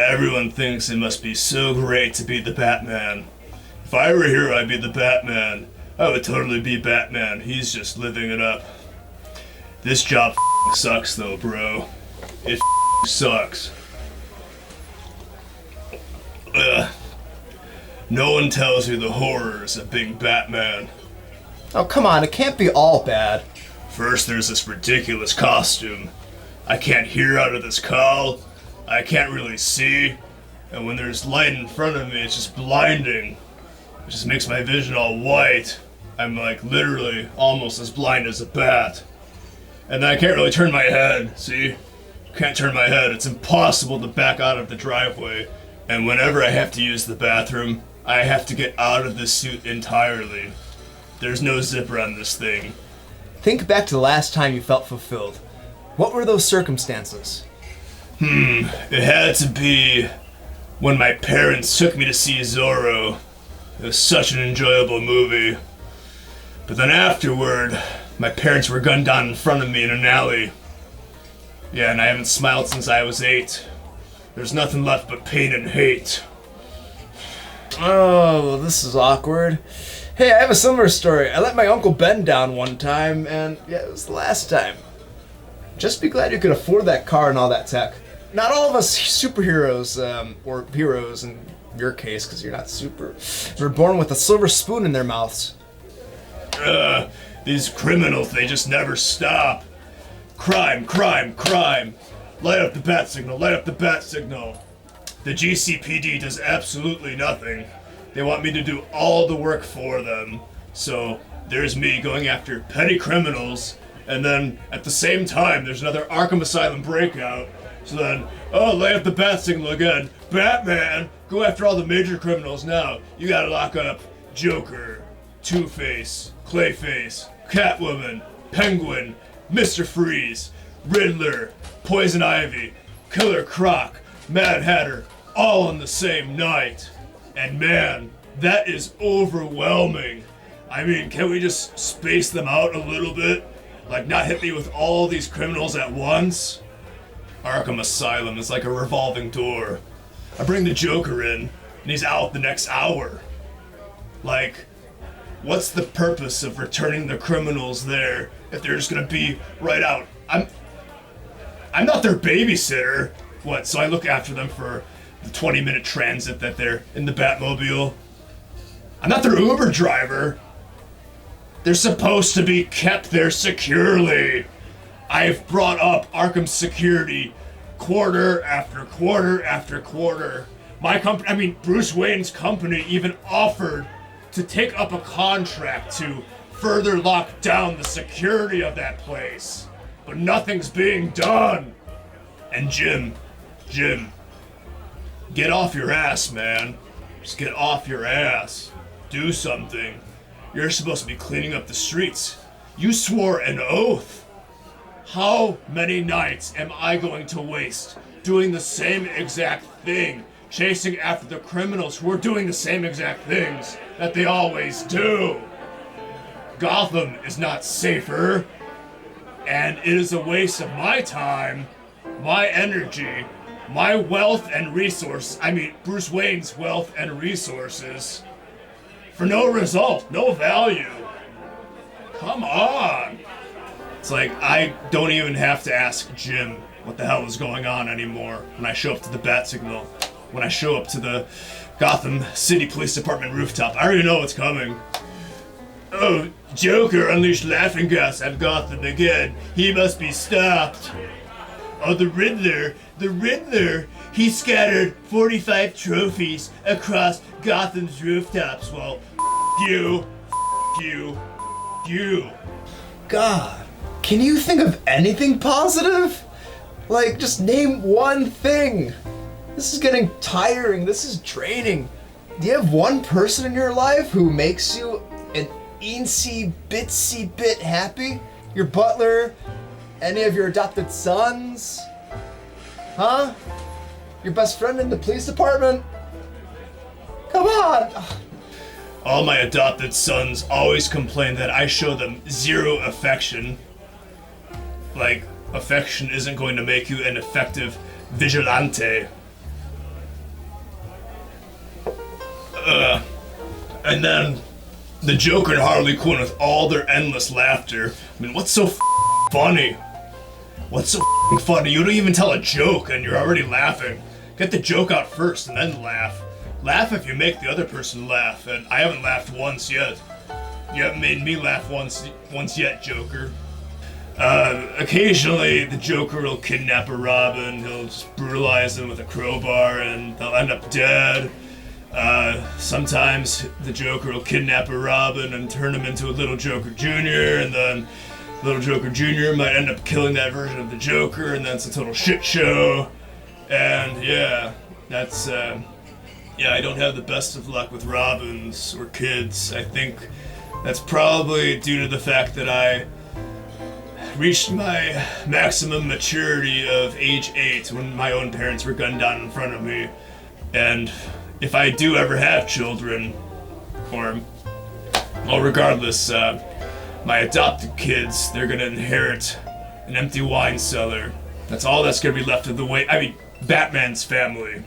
Everyone thinks it must be so great to be the Batman. If I were here, I'd be the Batman. I would totally be Batman. He's just living it up. This job sucks though, bro. It sucks. Ugh. No one tells you the horrors of being Batman. Oh, come on, it can't be all bad. First, there's this ridiculous costume. I can't hear out of this cowl. I can't really see. And when there's light in front of me, it's just blinding. It just makes my vision all white. I'm like literally almost as blind as a bat. And then I can't really turn my head, see? Can't turn my head. It's impossible to back out of the driveway. And whenever I have to use the bathroom, I have to get out of this suit entirely. There's no zipper on this thing. Think back to the last time you felt fulfilled. What were those circumstances? It had to be when my parents took me to see Zorro. It was such an enjoyable movie. But then afterward, my parents were gunned down in front of me in an alley. Yeah, and I haven't smiled since I was 8. There's nothing left but pain and hate. Oh, this is awkward. Hey, I have a similar story. I let my Uncle Ben down one time, and yeah, it was the last time. Just be glad you could afford that car and all that tech. Not all of us superheroes, or heroes in your case, because you're not super, were born with a silver spoon in their mouths. These criminals, they just never stop. Crime, crime, crime. Light up the bat signal, light up the bat signal. The GCPD does absolutely nothing. They want me to do all the work for them. So there's me going after petty criminals, and then at the same time there's another Arkham Asylum breakout. So then, light up the bat signal again. Batman, go after all the major criminals now. You gotta lock up Joker, Two-Face, Clayface, Catwoman, Penguin, Mr. Freeze, Riddler, Poison Ivy, Killer Croc, Mad Hatter, all on the same night. And man, that is overwhelming. I mean, can we just space them out a little bit? Like, not hit me with all these criminals at once? Arkham Asylum is like a revolving door. I bring the Joker in, and he's out the next hour. Like, what's the purpose of returning the criminals there if they're just gonna be right out? I'm not their babysitter. What, so I look after them for the 20-minute transit that they're in the Batmobile? I'm not their Uber driver. They're supposed to be kept there securely. I've brought up Arkham security quarter after quarter after quarter. My company, Bruce Wayne's company even offered to take up a contract to further lock down the security of that place. But nothing's being done. And Jim, get off your ass, man. Just get off your ass. Do something. You're supposed to be cleaning up the streets. You swore an oath. How many nights am I going to waste doing the same exact thing, chasing after the criminals who are doing the same exact things that they always do? Gotham is not safer, and it is a waste of my time, my energy, my wealth and Bruce Wayne's wealth and resources, for no result, no value. Come on. It's like, I don't even have to ask Jim what the hell is going on anymore when I show up to the bat signal, when I show up to the Gotham City Police Department rooftop. I already know what's coming. Oh, Joker unleashed laughing gas at Gotham again. He must be stopped. Oh, the Riddler, he scattered 45 trophies across Gotham's rooftops. Well, you. God, can you think of anything positive? Like, just name one thing. This is getting tiring. This is draining. Do you have one person in your life who makes you an eensy bitsy bit happy? Your butler? Any of your adopted sons? Huh? Your best friend in the police department? Come on! All my adopted sons always complain that I show them zero affection. Like, affection isn't going to make you an effective vigilante. And then the Joker and Harley Quinn with all their endless laughter. I mean, what's so funny? What's so funny? You don't even tell a joke and you're already laughing. Get the joke out first and then laugh. Laugh if you make the other person laugh, and I haven't laughed once yet. You haven't made me laugh once yet, Joker. Occasionally the Joker will kidnap a Robin, he'll just brutalize them with a crowbar and they'll end up dead. Sometimes the Joker will kidnap a Robin and turn him into a little Joker Jr., and then little Joker Jr. might end up killing that version of the Joker, and then it's a total shit show. And yeah, that's, I don't have the best of luck with Robins or kids. I think that's probably due to the fact that I reached my maximum maturity of age 8 when my own parents were gunned down in front of me. And if I do ever have children, or, well, regardless, my adopted kids, they're gonna inherit an empty wine cellar. That's all that's gonna be left of Batman's family.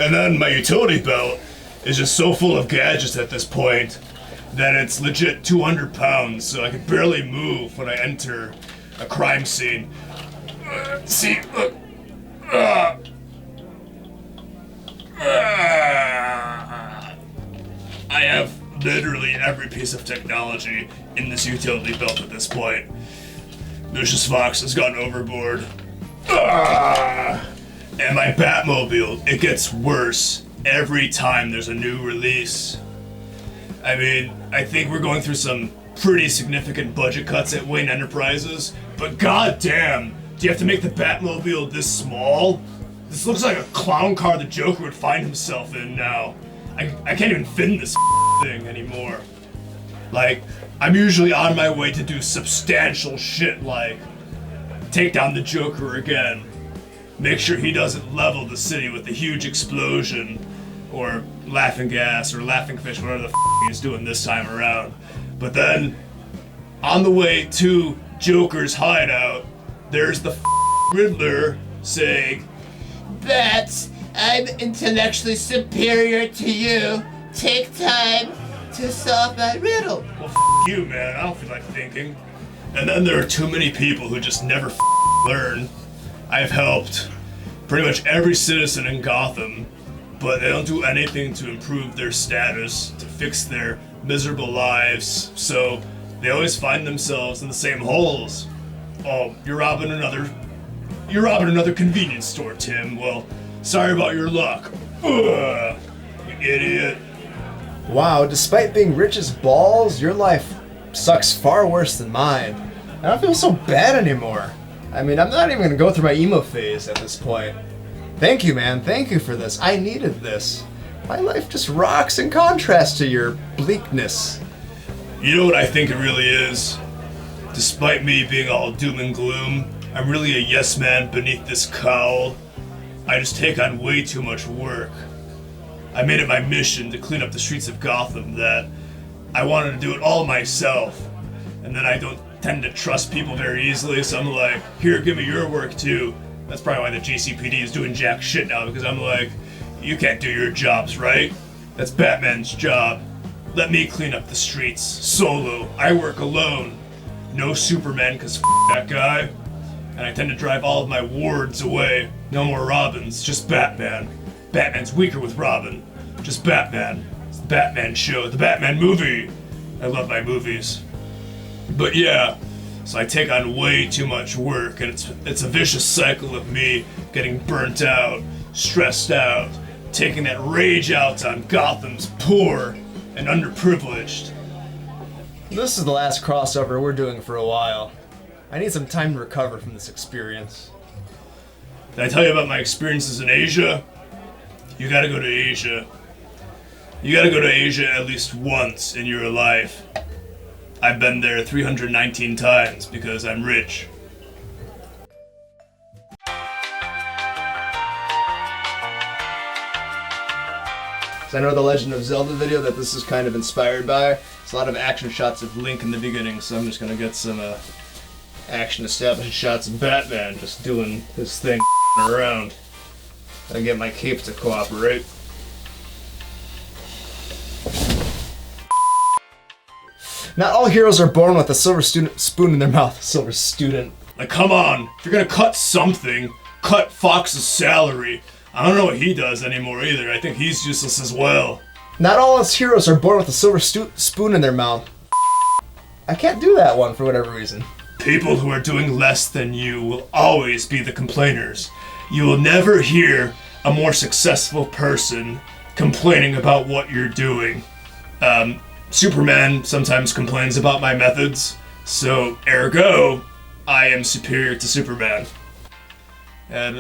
And then my utility belt is just so full of gadgets at this point that it's legit 200 pounds, so I can barely move when I enter a crime scene. See, look. I have literally every piece of technology in this utility belt at this point. Lucius Fox has gone overboard. And my Batmobile, it gets worse every time there's a new release. I mean, I think we're going through some pretty significant budget cuts at Wayne Enterprises, but goddamn, do you have to make the Batmobile this small? This looks like a clown car the Joker would find himself in now. I can't even fit in this thing anymore. Like, I'm usually on my way to do substantial shit like take down the Joker again, make sure he doesn't level the city with a huge explosion, or laughing gas, or laughing fish, whatever the he's doing this time around. But then, on the way to Joker's hideout, there's the Riddler saying, "But I'm intellectually superior to you. Take time to solve my riddle." Well, you, man. I don't feel like thinking. And then there are too many people who just never learn. I've helped pretty much every citizen in Gotham, but they don't do anything to improve their status, to fix their miserable lives, so they always find themselves in the same holes. Oh, you're robbing another convenience store, Tim. Well, sorry about your luck. Ugh, you idiot. Wow, despite being rich as balls, your life sucks far worse than mine. I don't feel so bad anymore. I mean, I'm not even gonna go through my emo phase at this point. Thank you, man. Thank you for this. I needed this. My life just rocks in contrast to your bleakness. You know what I think it really is? Despite me being all doom and gloom, I'm really a yes man beneath this cowl. I just take on way too much work. I made it my mission to clean up the streets of Gotham that I wanted to do it all myself. And then I don't tend to trust people very easily, so I'm like, here, give me your work too. That's probably why the GCPD is doing jack shit now, because I'm like, you can't do your jobs, right? That's Batman's job. Let me clean up the streets, solo. I work alone. No Superman, cause that guy. And I tend to drive all of my wards away. No more Robins, just Batman. Batman's weaker with Robin. Just Batman. It's the Batman show, the Batman movie. I love my movies. But yeah, so I take on way too much work, and it's a vicious cycle of me getting burnt out, stressed out, taking that rage out on Gotham's poor and underprivileged. This is the last crossover we're doing for a while. I need some time to recover from this experience. Did I tell you about my experiences in Asia? You gotta go to Asia. You gotta go to Asia at least once in your life. I've been there 319 times because I'm rich. So I know the Legend of Zelda video that this is kind of inspired by. It's a lot of action shots of Link in the beginning, so I'm just gonna get some action establishing shots of Batman just doing his thing around. I get my cape to cooperate. Not all heroes are born with a silver spoon in their mouth. Silver student. Like, come on. If you're gonna cut something, cut Fox's salary. I don't know what he does anymore either. I think he's useless as well. Not all us heroes are born with a silver spoon in their mouth. I can't do that one for whatever reason. People who are doing less than you will always be the complainers. You will never hear a more successful person complaining about what you're doing. Superman sometimes complains about my methods, so ergo, I am superior to Superman. And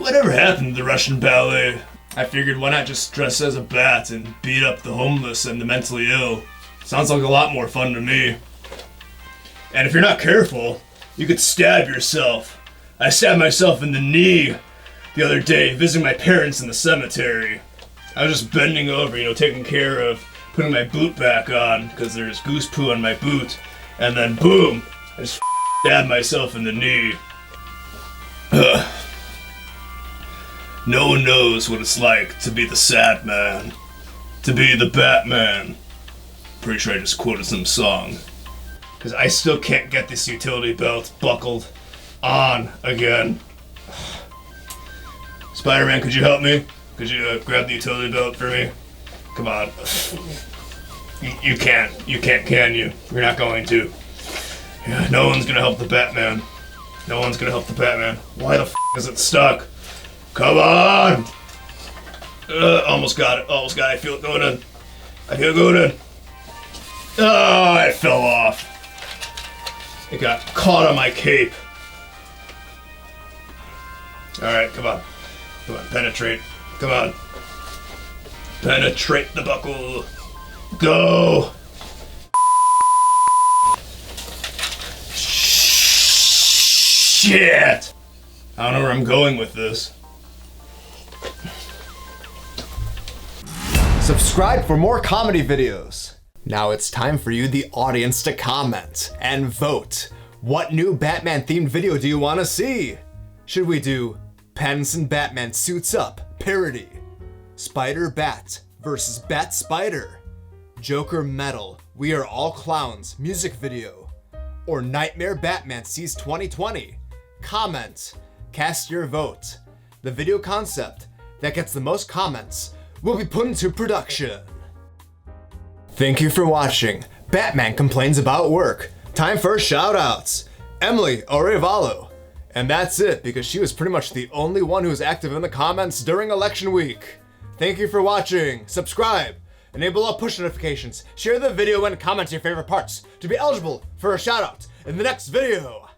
whatever happened to the Russian ballet? I figured why not just dress as a bat and beat up the homeless and the mentally ill? Sounds like a lot more fun to me. And if you're not careful, you could stab yourself. I stabbed myself in the knee the other day visiting my parents in the cemetery. I was just bending over, taking care of putting my boot back on because there's goose poo on my boot. And then boom, I just stabbed myself in the knee. No one knows what it's like to be the sad man, to be the Batman. Pretty sure I just quoted some song. Because I still can't get this utility belt buckled on again. Spiderman, could you help me? Could you grab the utility belt for me? Come on. You can't, can you? You're not going to. Yeah, no one's gonna help the Batman. No one's gonna help the Batman. Why the is it stuck? Come on! Almost got it. I feel it going in. Oh, it fell off. It got caught on my cape. Alright, come on. Penetrate. Come on. Penetrate the buckle. Go! Shit! I don't know where I'm going with this. Subscribe for more comedy videos. Now it's time for you, the audience, to comment and vote. What new Batman-themed video do you want to see? Should we do Pattinson Batman Suits Up, Parody, Spider-Bat versus Bat-Spider, Joker Metal, We Are All Clowns, music video, or Nightmare Batman Sees 2020? Comment, cast your vote. The video concept that gets the most comments will be put into production. Thank you for watching. Batman complains about work. Time for shoutouts. Emily Arevalo. And that's it, because she was pretty much the only one who was active in the comments during election week. Thank you for watching. Subscribe. Enable all push notifications. Share the video and comment your favorite parts to be eligible for a shoutout in the next video.